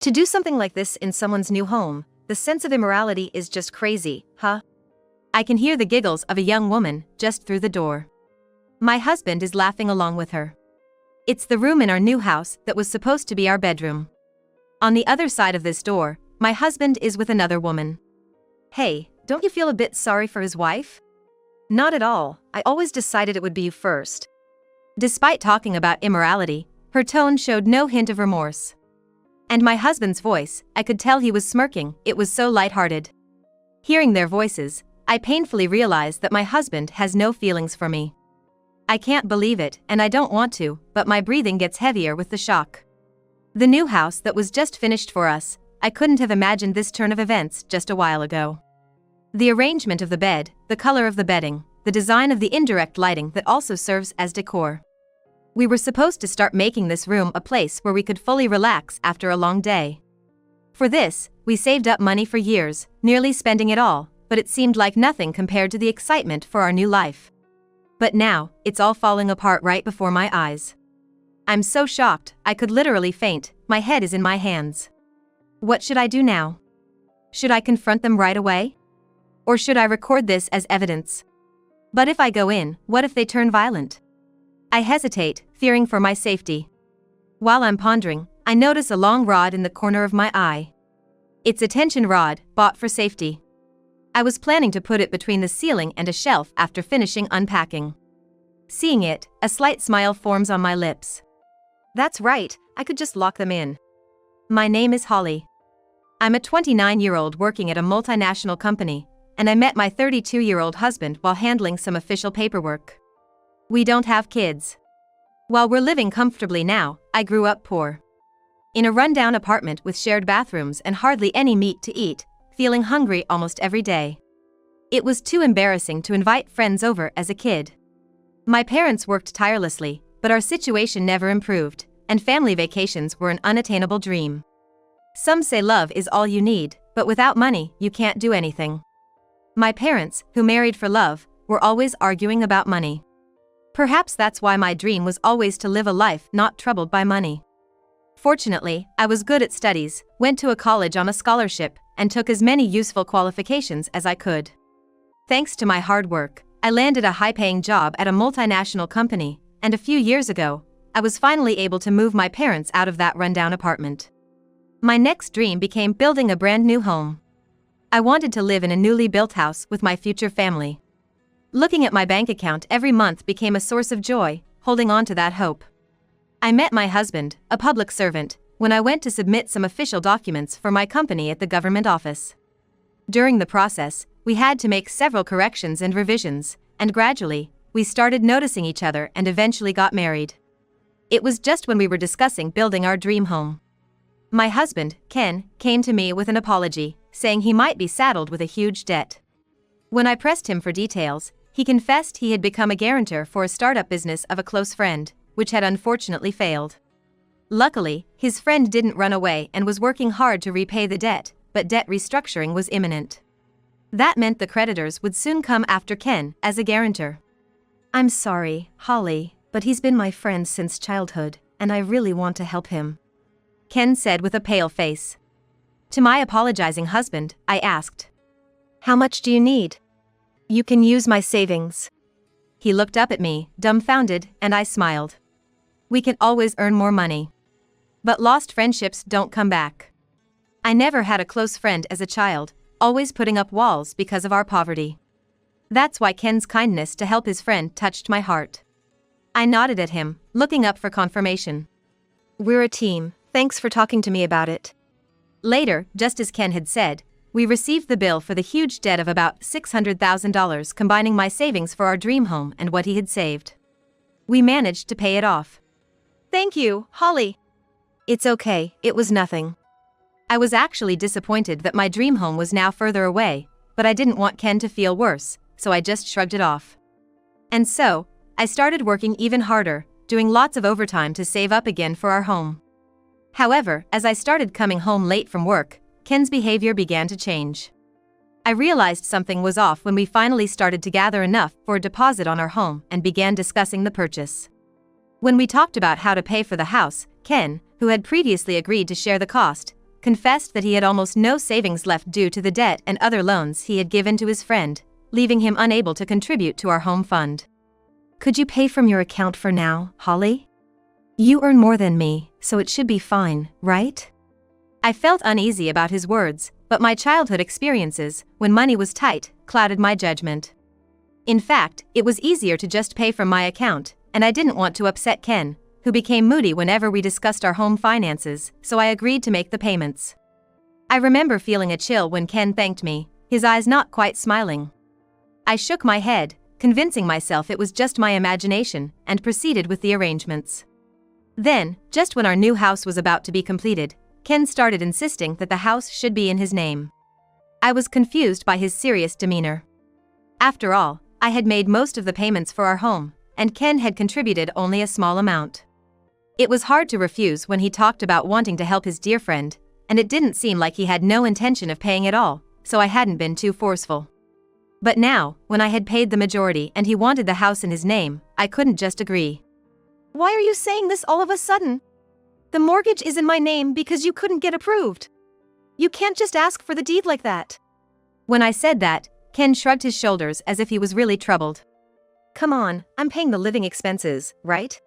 To do something like this in someone's new home, the sense of immorality is just crazy, huh? I can hear the giggles of a young woman just through the door. My husband is laughing along with her. It's the room in our new house that was supposed to be our bedroom. On the other side of this door, my husband is with another woman. Hey, don't you feel a bit sorry for his wife? Not at all, I always decided it would be you first. Despite talking about immorality, her tone showed no hint of remorse. And my husband's voice, I could tell he was smirking, it was so lighthearted. Hearing their voices, I painfully realized that my husband has no feelings for me. I can't believe it, and I don't want to, but my breathing gets heavier with the shock. The new house that was just finished for us, I couldn't have imagined this turn of events just a while ago. The arrangement of the bed, the color of the bedding, the design of the indirect lighting that also serves as decor. We were supposed to start making this room a place where we could fully relax after a long day. For this, we saved up money for years, nearly spending it all, but it seemed like nothing compared to the excitement for our new life. But now, it's all falling apart right before my eyes. I'm so shocked, I could literally faint, my head is in my hands. What should I do now? Should I confront them right away? Or should I record this as evidence? But if I go in, what if they turn violent? I hesitate, fearing for my safety. While I'm pondering, I notice a long rod in the corner of my eye. It's a tension rod, bought for safety. I was planning to put it between the ceiling and a shelf after finishing unpacking. Seeing it, a slight smile forms on my lips. That's right, I could just lock them in. My name is Holly. I'm a 29-year-old working at a multinational company, and I met my 32-year-old husband while handling some official paperwork. We don't have kids. While we're living comfortably now, I grew up poor. In a rundown apartment with shared bathrooms and hardly any meat to eat, feeling hungry almost every day. It was too embarrassing to invite friends over as a kid. My parents worked tirelessly, but our situation never improved, and family vacations were an unattainable dream. Some say love is all you need, but without money, you can't do anything. My parents, who married for love, were always arguing about money. Perhaps that's why my dream was always to live a life not troubled by money. Fortunately, I was good at studies, went to a college on a scholarship, and took as many useful qualifications as I could. Thanks to my hard work, I landed a high-paying job at a multinational company, and a few years ago, I was finally able to move my parents out of that rundown apartment. My next dream became building a brand new home. I wanted to live in a newly built house with my future family. Looking at my bank account every month became a source of joy, holding on to that hope. I met my husband, a public servant, when I went to submit some official documents for my company at the government office. During the process, we had to make several corrections and revisions, and gradually, we started noticing each other and eventually got married. It was just when we were discussing building our dream home. My husband, Ken, came to me with an apology, saying he might be saddled with a huge debt. When I pressed him for details, he confessed he had become a guarantor for a startup business of a close friend, which had unfortunately failed. Luckily, his friend didn't run away and was working hard to repay the debt, but debt restructuring was imminent. That meant the creditors would soon come after Ken as a guarantor. I'm sorry, Holly, but he's been my friend since childhood, and I really want to help him, Ken said with a pale face. To my apologizing husband, I asked, "How much do you need?" "You can use my savings." He looked up at me, dumbfounded, and I smiled. We can always earn more money. But lost friendships don't come back. I never had a close friend as a child, always putting up walls because of our poverty. That's why Ken's kindness to help his friend touched my heart. I nodded at him, looking up for confirmation. We're a team, thanks for talking to me about it. Later, just as Ken had said, we received the bill for the huge debt of about $600,000, combining my savings for our dream home and what he had saved. We managed to pay it off. Thank you, Holly. It's okay, it was nothing. I was actually disappointed that my dream home was now further away, but I didn't want Ken to feel worse, so I just shrugged it off. And so, I started working even harder, doing lots of overtime to save up again for our home. However, as I started coming home late from work, Ken's behavior began to change. I realized something was off when we finally started to gather enough for a deposit on our home and began discussing the purchase. When we talked about how to pay for the house, Ken, who had previously agreed to share the cost, confessed that he had almost no savings left due to the debt and other loans he had given to his friend, leaving him unable to contribute to our home fund. "Could you pay from your account for now, Holly? You earn more than me, so it should be fine, right?" I felt uneasy about his words, but my childhood experiences, when money was tight, clouded my judgment. In fact, it was easier to just pay from my account, and I didn't want to upset Ken, who became moody whenever we discussed our home finances, so I agreed to make the payments. I remember feeling a chill when Ken thanked me, his eyes not quite smiling. I shook my head, convincing myself it was just my imagination, and proceeded with the arrangements. Then, just when our new house was about to be completed, Ken started insisting that the house should be in his name. I was confused by his serious demeanor. After all, I had made most of the payments for our home, and Ken had contributed only a small amount. It was hard to refuse when he talked about wanting to help his dear friend, and it didn't seem like he had no intention of paying at all, so I hadn't been too forceful. But now, when I had paid the majority and he wanted the house in his name, I couldn't just agree. "Why are you saying this all of a sudden? The mortgage is in my name because you couldn't get approved. You can't just ask for the deed like that." When I said that, Ken shrugged his shoulders as if he was really troubled. "Come on, I'm paying the living expenses, right?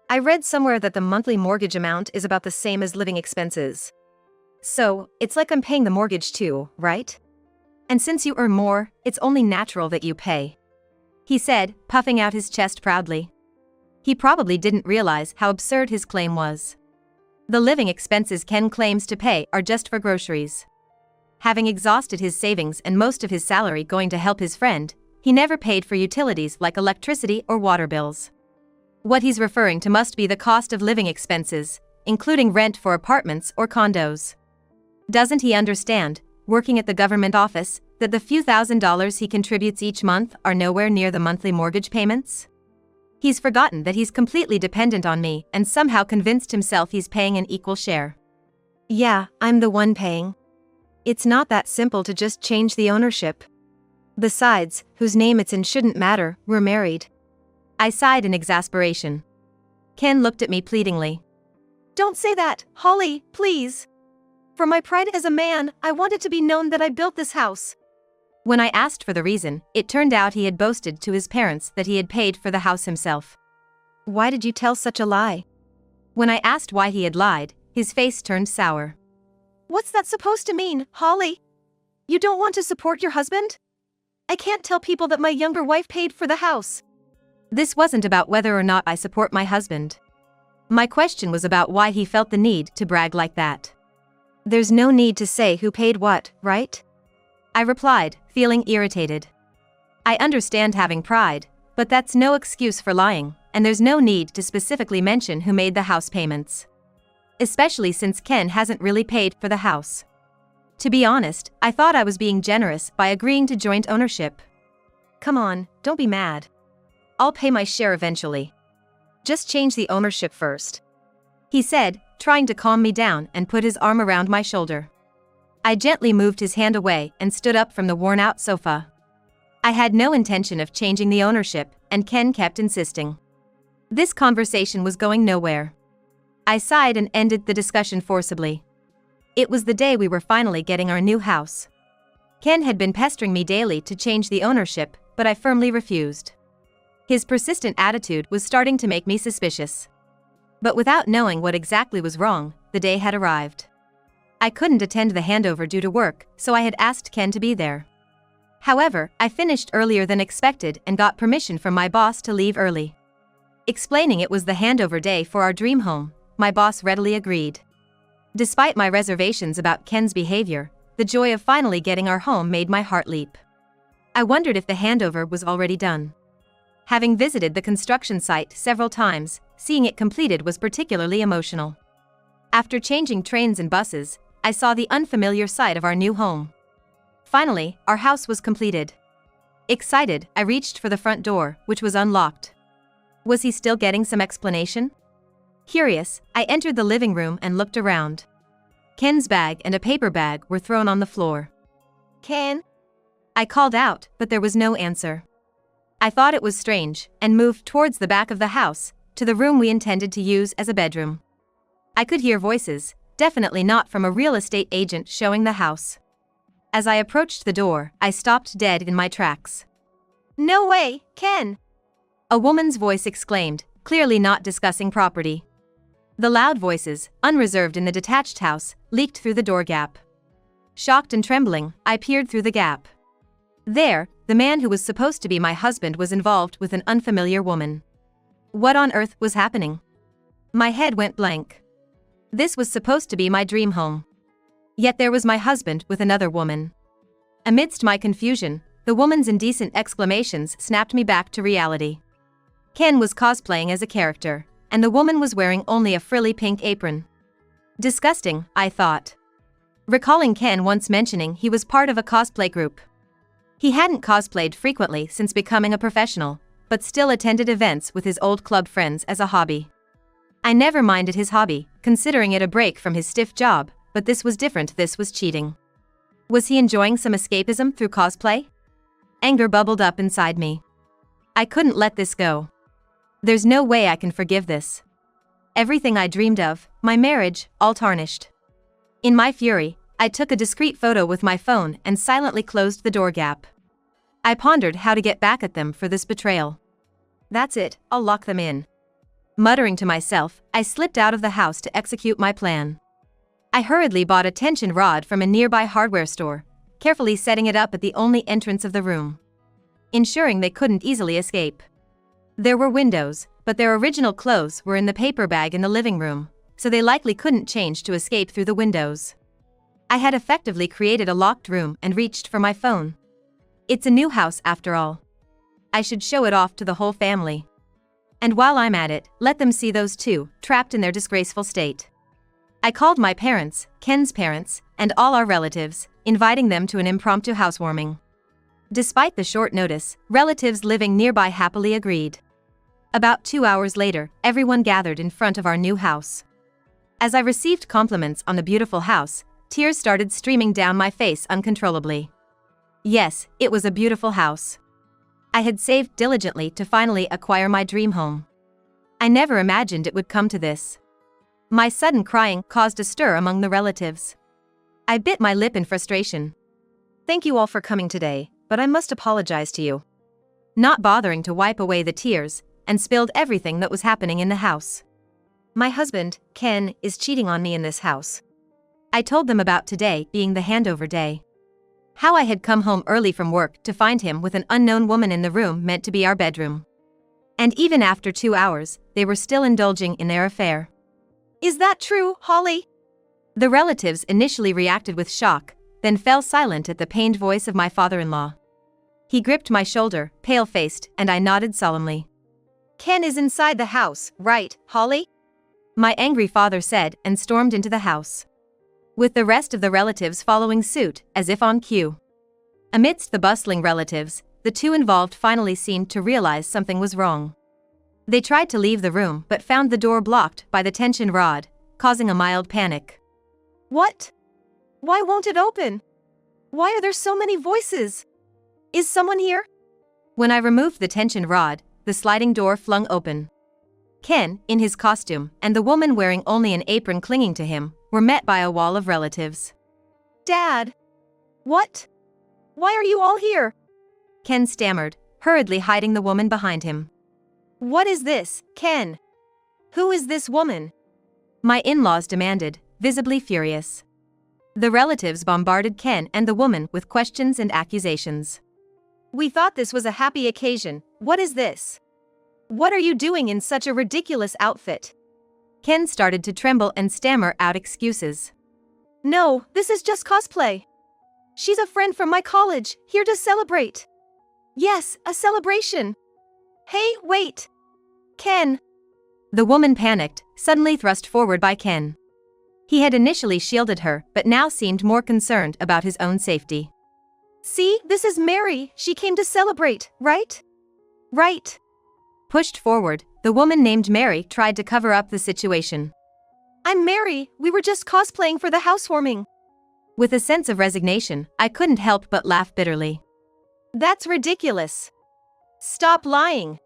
I read somewhere that the monthly mortgage amount is about the same as living expenses. So, it's like I'm paying the mortgage too, right? And since you earn more, it's only natural that you pay," he said, puffing out his chest proudly. He probably didn't realize how absurd his claim was. The living expenses Ken claims to pay are just for groceries. Having exhausted his savings and most of his salary going to help his friend, he never paid for utilities like electricity or water bills. What he's referring to must be the cost of living expenses, including rent for apartments or condos. Doesn't he understand, working at the government office, that the few $1,000s he contributes each month are nowhere near the monthly mortgage payments? He's forgotten that he's completely dependent on me and somehow convinced himself he's paying an equal share. "Yeah, I'm the one paying. It's not that simple to just change the ownership. Besides, whose name it's in shouldn't matter, we're married." I sighed in exasperation. Ken looked at me pleadingly. "Don't say that, Holly, please. For my pride as a man, I want it to be known that I built this house." When I asked for the reason, it turned out he had boasted to his parents that he had paid for the house himself. "Why did you tell such a lie?" When I asked why he had lied, his face turned sour. "What's that supposed to mean, Holly? You don't want to support your husband? I can't tell people that my younger wife paid for the house." This wasn't about whether or not I support my husband. My question was about why he felt the need to brag like that. "There's no need to say who paid what, right?" I replied, feeling irritated. I understand having pride, but that's no excuse for lying, and there's no need to specifically mention who made the house payments. Especially since Ken hasn't really paid for the house. To be honest, I thought I was being generous by agreeing to joint ownership. "Come on, don't be mad. I'll pay my share eventually. Just change the ownership first," he said, trying to calm me down and put his arm around my shoulder. I gently moved his hand away and stood up from the worn-out sofa. I had no intention of changing the ownership, and Ken kept insisting. This conversation was going nowhere. I sighed and ended the discussion forcibly. It was the day we were finally getting our new house. Ken had been pestering me daily to change the ownership, but I firmly refused. His persistent attitude was starting to make me suspicious. But without knowing what exactly was wrong, the day had arrived. I couldn't attend the handover due to work, so I had asked Ken to be there. However, I finished earlier than expected and got permission from my boss to leave early. Explaining it was the handover day for our dream home, my boss readily agreed. Despite my reservations about Ken's behavior, the joy of finally getting our home made my heart leap. I wondered if the handover was already done. Having visited the construction site several times, seeing it completed was particularly emotional. After changing trains and buses, I saw the unfamiliar sight of our new home. Finally, our house was completed. Excited, I reached for the front door, which was unlocked. Was he still getting some explanation? Curious, I entered the living room and looked around. Ken's bag and a paper bag were thrown on the floor. "Ken?" I called out, but there was no answer. I thought it was strange, and moved towards the back of the house, to the room we intended to use as a bedroom. I could hear voices, definitely not from a real estate agent showing the house. As I approached the door, I stopped dead in my tracks. "No way, Ken!" a woman's voice exclaimed, clearly not discussing property. The loud voices, unreserved in the detached house, leaked through the door gap. Shocked and trembling, I peered through the gap. There, the man who was supposed to be my husband was involved with an unfamiliar woman. What on earth was happening? My head went blank. This was supposed to be my dream home. Yet there was my husband with another woman. Amidst my confusion, the woman's indecent exclamations snapped me back to reality. Ken was cosplaying as a character, and the woman was wearing only a frilly pink apron. Disgusting, I thought. Recalling Ken once mentioning he was part of a cosplay group. He hadn't cosplayed frequently since becoming a professional, but still attended events with his old club friends as a hobby. I never minded his hobby, considering it a break from his stiff job, but this was different. This was cheating. Was he enjoying some escapism through cosplay? Anger bubbled up inside me. I couldn't let this go. There's no way I can forgive this. Everything I dreamed of, my marriage, all tarnished. In my fury, I took a discreet photo with my phone and silently closed the door gap. I pondered how to get back at them for this betrayal. That's it, I'll lock them in. Muttering to myself, I slipped out of the house to execute my plan. I hurriedly bought a tension rod from a nearby hardware store, carefully setting it up at the only entrance of the room, ensuring they couldn't easily escape. There were windows, but their original clothes were in the paper bag in the living room, so they likely couldn't change to escape through the windows. I had effectively created a locked room and reached for my phone. It's a new house after all. I should show it off to the whole family. And while I'm at it, let them see those two, trapped in their disgraceful state. I called my parents, Ken's parents, and all our relatives, inviting them to an impromptu housewarming. Despite the short notice, relatives living nearby happily agreed. About 2 hours later, everyone gathered in front of our new house. As I received compliments on the beautiful house, tears started streaming down my face uncontrollably. Yes, it was a beautiful house. I had saved diligently to finally acquire my dream home. I never imagined it would come to this. My sudden crying caused a stir among the relatives. I bit my lip in frustration. "Thank you all for coming today, but I must apologize to you." Not bothering to wipe away the tears, and spilled everything that was happening in the house. "My husband, Ken, is cheating on me in this house." I told them about today being the handover day. How I had come home early from work to find him with an unknown woman in the room meant to be our bedroom. And even after 2 hours, they were still indulging in their affair. "Is that true, Holly?" The relatives initially reacted with shock, then fell silent at the pained voice of my father-in-law. He gripped my shoulder, pale-faced, and I nodded solemnly. "Ken is inside the house, right, Holly?" my angry father said and stormed into the house, with the rest of the relatives following suit, as if on cue. Amidst the bustling relatives, the two involved finally seemed to realize something was wrong. They tried to leave the room but found the door blocked by the tension rod, causing a mild panic. "What? Why won't it open? Why are there so many voices? Is someone here?" When I removed the tension rod, the sliding door flung open. Ken, in his costume, and the woman wearing only an apron clinging to him, were met by a wall of relatives. "Dad! What? Why are you all here?" Ken stammered, hurriedly hiding the woman behind him. "What is this, Ken? Who is this woman?" my in-laws demanded, visibly furious. The relatives bombarded Ken and the woman with questions and accusations. "We thought this was a happy occasion. What is this? What are you doing in such a ridiculous outfit?" Ken started to tremble and stammer out excuses. "No, this is just cosplay. She's a friend from my college, here to celebrate." "Yes, a celebration. Hey, wait! Ken!" The woman panicked, suddenly thrust forward by Ken. He had initially shielded her, but now seemed more concerned about his own safety. "See, this is Mary, she came to celebrate, right? Right." Pushed forward, the woman named Mary tried to cover up the situation. "I'm Mary, we were just cosplaying for the housewarming." With a sense of resignation, I couldn't help but laugh bitterly. "That's ridiculous. Stop lying."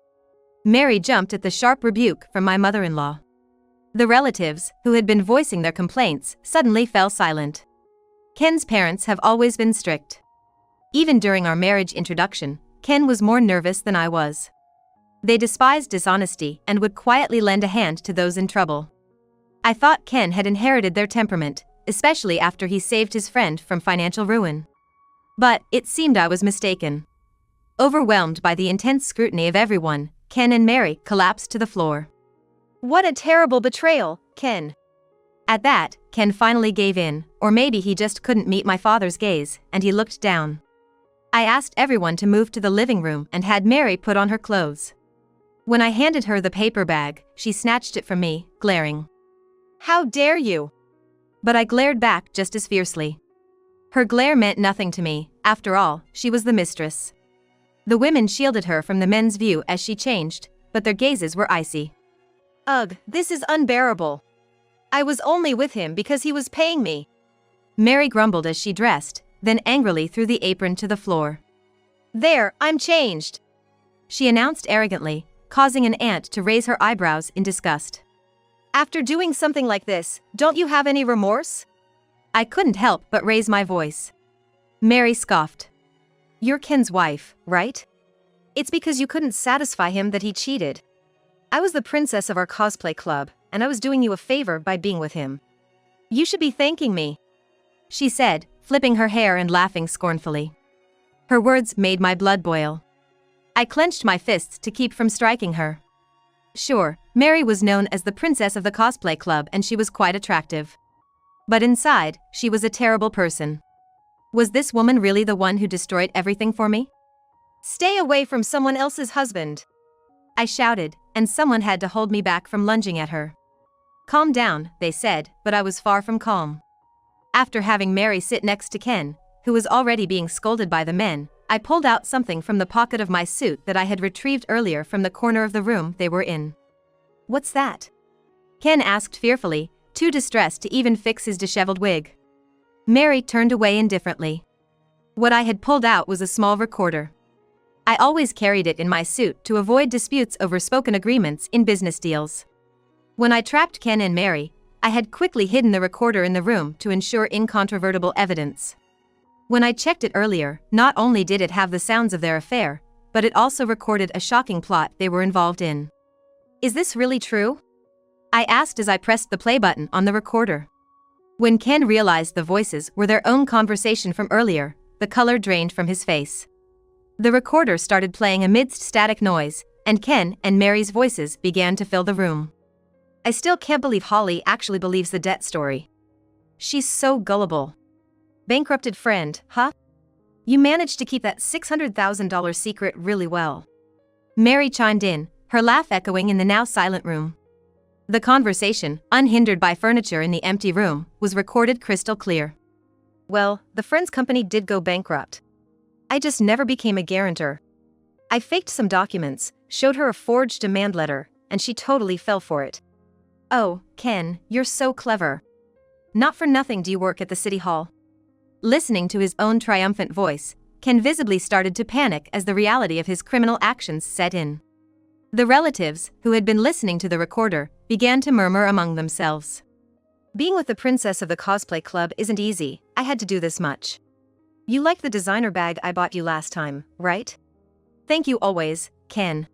Mary jumped at the sharp rebuke from my mother-in-law. The relatives, who had been voicing their complaints, suddenly fell silent. Ken's parents have always been strict. Even during our marriage introduction, Ken was more nervous than I was. They despised dishonesty and would quietly lend a hand to those in trouble. I thought Ken had inherited their temperament, especially after he saved his friend from financial ruin. But it seemed I was mistaken. Overwhelmed by the intense scrutiny of everyone, Ken and Mary collapsed to the floor. "What a terrible betrayal, Ken." At that, Ken finally gave in, or maybe he just couldn't meet my father's gaze, and he looked down. I asked everyone to move to the living room and had Mary put on her clothes. When I handed her the paper bag, she snatched it from me, glaring. "How dare you?" But I glared back just as fiercely. Her glare meant nothing to me. After all, she was the mistress. The women shielded her from the men's view as she changed, but their gazes were icy. "Ugh, this is unbearable. I was only with him because he was paying me." Mary grumbled as she dressed, then angrily threw the apron to the floor. "There, I'm changed," she announced arrogantly, causing an aunt to raise her eyebrows in disgust. "After doing something like this, don't you have any remorse?" I couldn't help but raise my voice. Mary scoffed. "You're Ken's wife, right? It's because you couldn't satisfy him that he cheated. I was the princess of our cosplay club, and I was doing you a favor by being with him. You should be thanking me," she said, flipping her hair and laughing scornfully. Her words made my blood boil. I clenched my fists to keep from striking her. Sure, Mary was known as the princess of the cosplay club and she was quite attractive. But inside, she was a terrible person. Was this woman really the one who destroyed everything for me? "Stay away from someone else's husband," I shouted, and someone had to hold me back from lunging at her. "Calm down," they said, but I was far from calm. After having Mary sit next to Ken, who was already being scolded by the men, I pulled out something from the pocket of my suit that I had retrieved earlier from the corner of the room they were in. "What's that?" Ken asked fearfully, too distressed to even fix his disheveled wig. Mary turned away indifferently. What I had pulled out was a small recorder. I always carried it in my suit to avoid disputes over spoken agreements in business deals. When I trapped Ken and Mary, I had quickly hidden the recorder in the room to ensure incontrovertible evidence. When I checked it earlier, not only did it have the sounds of their affair, but it also recorded a shocking plot they were involved in. "Is this really true?" I asked as I pressed the play button on the recorder. When Ken realized the voices were their own conversation from earlier, the color drained from his face. The recorder started playing amidst static noise, and Ken and Mary's voices began to fill the room. "I still can't believe Holly actually believes the debt story. She's so gullible. Bankrupted friend, huh? You managed to keep that $600,000 secret really well." Mary chimed in, her laugh echoing in the now silent room. The conversation, unhindered by furniture in the empty room, was recorded crystal clear. "Well, the friend's company did go bankrupt. I just never became a guarantor. I faked some documents, showed her a forged demand letter, and she totally fell for it. Oh, Ken, you're so clever. Not for nothing do you work at the city hall." Listening to his own triumphant voice, Ken visibly started to panic as the reality of his criminal actions set in. The relatives, who had been listening to the recorder, began to murmur among themselves. "Being with the princess of the cosplay club isn't easy. I had to do this much. You liked the designer bag I bought you last time, right? Thank you always, Ken."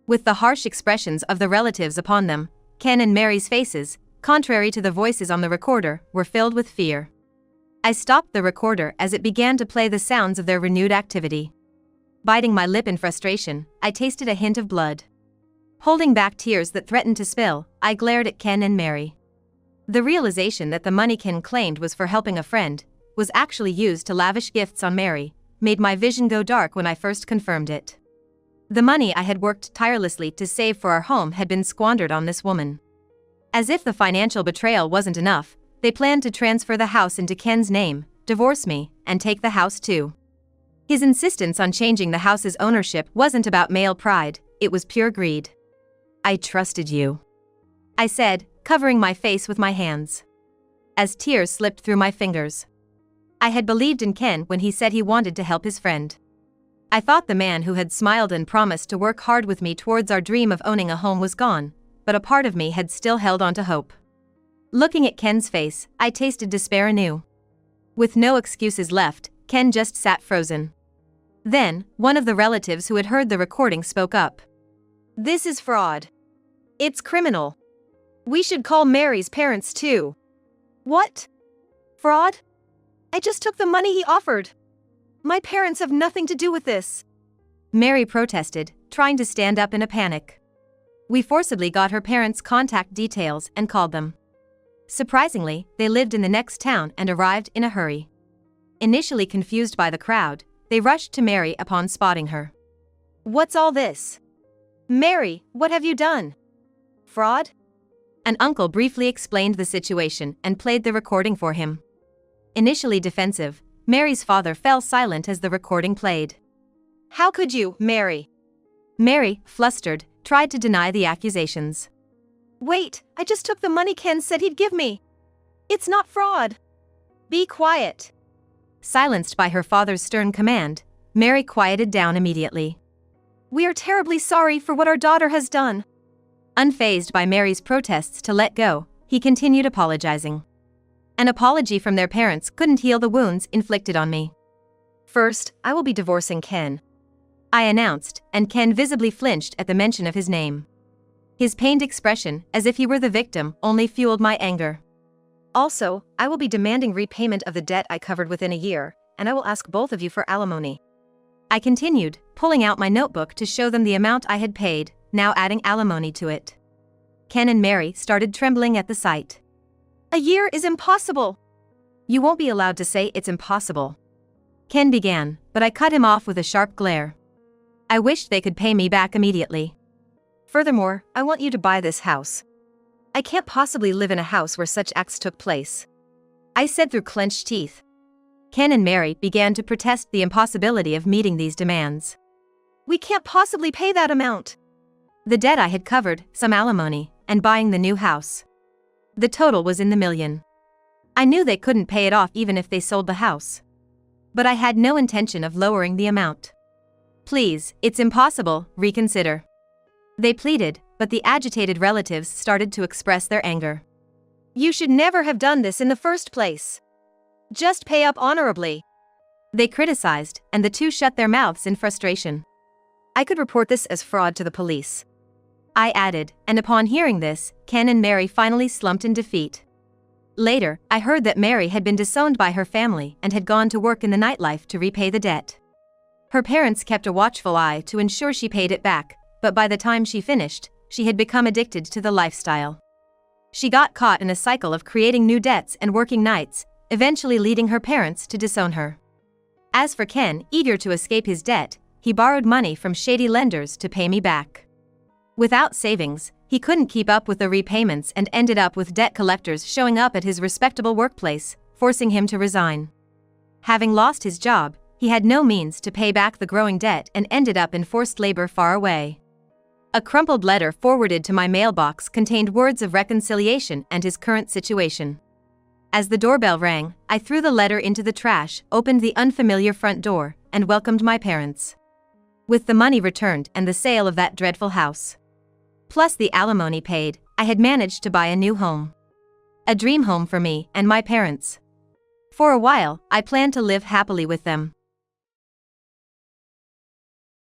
With the harsh expressions of the relatives upon them, Ken and Mary's faces, contrary to the voices on the recorder, were filled with fear. I stopped the recorder as it began to play the sounds of their renewed activity. Biting my lip in frustration, I tasted a hint of blood. Holding back tears that threatened to spill, I glared at Ken and Mary. The realization that the money Ken claimed was for helping a friend, was actually used to lavish gifts on Mary, made my vision go dark when I first confirmed it. The money I had worked tirelessly to save for our home had been squandered on this woman. As if the financial betrayal wasn't enough, they planned to transfer the house into Ken's name, divorce me, and take the house too. His insistence on changing the house's ownership wasn't about male pride, it was pure greed. "I trusted you," I said, covering my face with my hands. As tears slipped through my fingers. I had believed in Ken when he said he wanted to help his friend. I thought the man who had smiled and promised to work hard with me towards our dream of owning a home was gone, but a part of me had still held on to hope. Looking at Ken's face, I tasted despair anew. With no excuses left, Ken just sat frozen. Then, one of the relatives who had heard the recording spoke up. "This is fraud. It's criminal. We should call Mary's parents too." "What? Fraud? I just took the money he offered. My parents have nothing to do with this," Mary protested, trying to stand up in a panic. We forcibly got her parents' contact details and called them. Surprisingly, they lived in the next town and arrived in a hurry. Initially confused by the crowd, they rushed to Mary upon spotting her. "What's all this? Mary, what have you done? Fraud?" An uncle briefly explained the situation and played the recording for him. Initially defensive, Mary's father fell silent as the recording played. "How could you, Mary?" Mary, flustered, tried to deny the accusations. "Wait, I just took the money Ken said he'd give me. It's not fraud. Be quiet." Silenced by her father's stern command, Mary quieted down immediately. "We are terribly sorry for what our daughter has done." Unfazed by Mary's protests to let go, he continued apologizing. An apology from their parents couldn't heal the wounds inflicted on me. "First, I will be divorcing Ken," I announced, and Ken visibly flinched at the mention of his name. His pained expression, as if he were the victim, only fueled my anger. "Also, I will be demanding repayment of the debt I covered within a year, and I will ask both of you for alimony," I continued, pulling out my notebook to show them the amount I had paid, now adding alimony to it. Ken and Mary started trembling at the sight. "A year is impossible." "You won't be allowed to say it's impossible," Ken began, but I cut him off with a sharp glare. I wished they could pay me back immediately. "Furthermore, I want you to buy this house. I can't possibly live in a house where such acts took place," I said through clenched teeth. Ken and Mary began to protest the impossibility of meeting these demands. "We can't possibly pay that amount." The debt I had covered, some alimony, and buying the new house. The total was in the million. I knew they couldn't pay it off even if they sold the house. But I had no intention of lowering the amount. "Please, it's impossible, reconsider," they pleaded, but the agitated relatives started to express their anger. "You should never have done this in the first place. Just pay up honorably," they criticized, and the two shut their mouths in frustration. "I could report this as fraud to the police," I added, and upon hearing this, Ken and Mary finally slumped in defeat. Later, I heard that Mary had been disowned by her family and had gone to work in the nightlife to repay the debt. Her parents kept a watchful eye to ensure she paid it back, but by the time she finished, she had become addicted to the lifestyle. She got caught in a cycle of creating new debts and working nights, eventually leading her parents to disown her. As for Ken, eager to escape his debt, he borrowed money from shady lenders to pay me back. Without savings, he couldn't keep up with the repayments and ended up with debt collectors showing up at his respectable workplace, forcing him to resign. Having lost his job, he had no means to pay back the growing debt and ended up in forced labor far away. A crumpled letter forwarded to my mailbox contained words of reconciliation and his current situation. As the doorbell rang, I threw the letter into the trash, opened the unfamiliar front door, and welcomed my parents. With the money returned and the sale of that dreadful house, plus the alimony paid, I had managed to buy a new home. A dream home for me and my parents. For a while, I planned to live happily with them.